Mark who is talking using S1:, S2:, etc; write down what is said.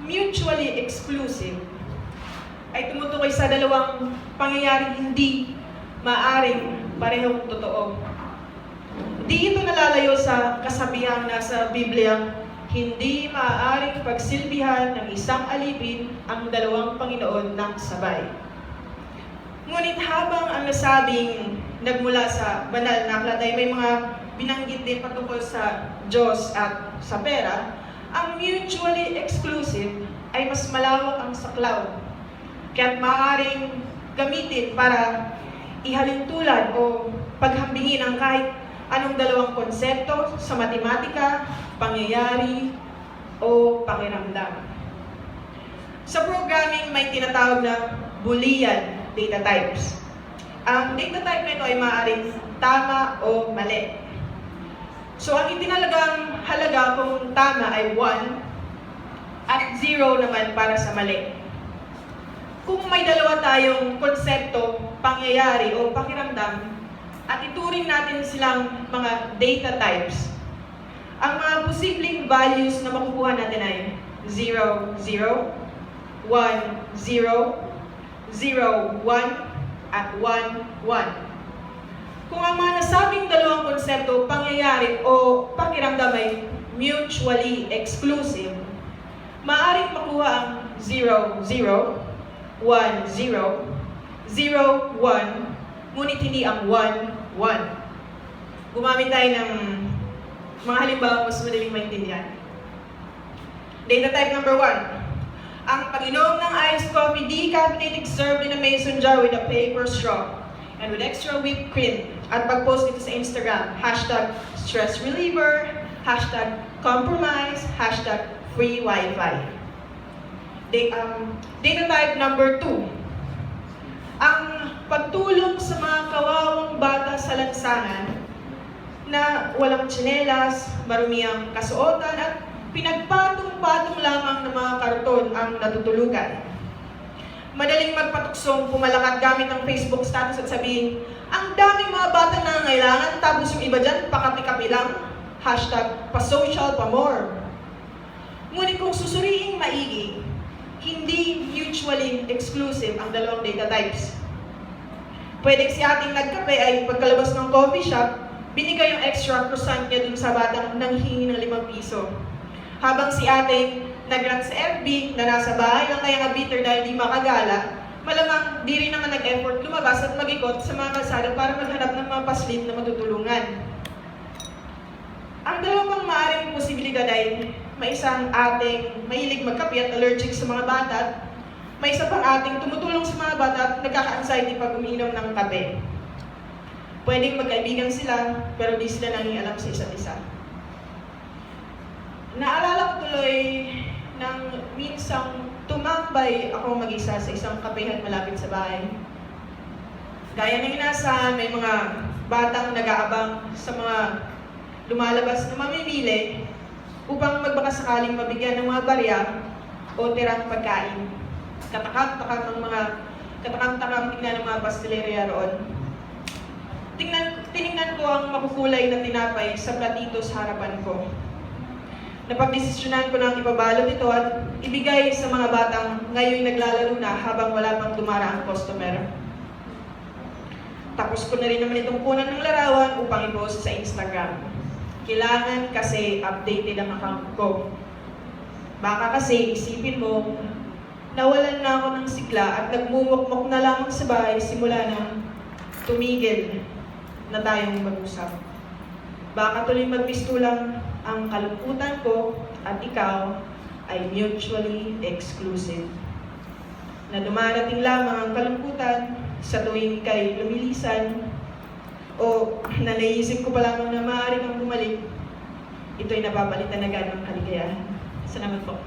S1: mutually exclusive ay tumutukoy sa dalawang pangyayaring hindi maaring parehong totoo. Di ito nalalayo sa kasabihang nasa Biblia, hindi maaaring pagsilbihan ng isang alipin ang dalawang Panginoon ng sabay. Ngunit habang ang nasabing nagmula sa banal na aklat ay may mga binanggit din patungkol sa Diyos at sa pera, ang mutually exclusive ay mas malawak ang saklaw, kaya't maaaring gamitin para ihalintulad o paghambingin ang kahit anong dalawang konsepto sa matematika, pangyayari, o pakiramdam. Sa programming may tinatawag na Boolean data types. Ang data type na ito ay maaaring tama o mali. So ang itinalagang halaga kung tama ay 1 at 0 naman para sa mali. Kung may dalawa tayong konsepto, pangyayari o pakiramdam, at ituring natin silang mga data types, ang mga posibleng values na makukuha natin ay 0, 0, 1, 0, 0, 1, at 1, 1. Kung ang mga nasabing dalawang konsepto, pangyayari o pakiramdam ay mutually exclusive, maaaring makuha ang 0, 0, 1, 0, 0, 1, ngunit hindi ang 1, 1. Gumamit tayo ng mga halimbawa mas madaling maintindihan. Data type number 1. Ang pag-inom ng iced coffee decaffeinated served in a mason jar with a paper straw and with extra whipped cream. At pag-post nito sa Instagram, hashtag stress reliever, hashtag compromise, hashtag free wifi. Data type number 2. Ang pagtulong sa mga kawawang bata sa lansangan na walang tsinelas, marumi ang kasuotan at pinagpatong-patong lamang ng mga karton ang natutulugan. Madaling magpatuksong pumalakad gamit ng Facebook status at sabihin, ang daming mga bata na nangangailangan, tapos yung iba dyan, pakapi-kapi lang, hashtag pa-social pa more. Ngunit kung susuriing maigi, hindi mutually exclusive ang dalawang data types. Pwede si ating nagkape ay pagkalabas ng coffee shop, binigay yung extra croissant niya dun sa batang nanghingi ng 5 piso. Habang si ating nag-rant sa FB na nasa bahay lang kaya nga bitter dahil di makagala, malamang di rin naman nag-effort lumabas at mag-ikot sa mga kalsada para maghanap ng mga paslit na matutulungan. Ang dalawang maaaring posibilidad ay may isang ating mahilig magkape at allergic sa mga bata, at may isa pang ating tumutulong sa mga bata at nagkaka-anxiety pag umiinom ng kape. Pwedeng magkaibigan sila, pero di sila nangingialam sa isa't isa. Naalala ko tuloy nang minsang tumambay ako mag-isa sa isang kapehan malapit sa bahay. Gaya ng inaasahan, may mga batang nag-aabang sa mga lumalabas na mamimili upang magbakasakaling mabigyan ng mga barya o tirang pagkain. Katakam-takam tingnan ng mga pasteleria roon. Tinignan ko ang makukulay na tinapay sa platito sa harapan ko. Napagdesisyonan ko nang ipabalot ito at ibigay sa mga batang ngayon naglalaro na habang wala pang dumaraang customer. Tapos ko na rin naman itong kunan ng larawan upang i-post sa Instagram. Kailangan kasi updated ang account ko. Baka kasi isipin mo, nawalan na ako ng sigla at nagmumukmok na lamang sa bahay simula nang tumigil na tayong mag-usap. Baka tuloy magpistulang ang kalungkutan ko at ikaw ay mutually exclusive. Na dumarating lamang ang kalungkutan sa tuwing ika'y lumilisan o na naisip ko pa lamang na maaari kang bumalik, ito'y napapalitan agad ng kaligayahan. Salamat po.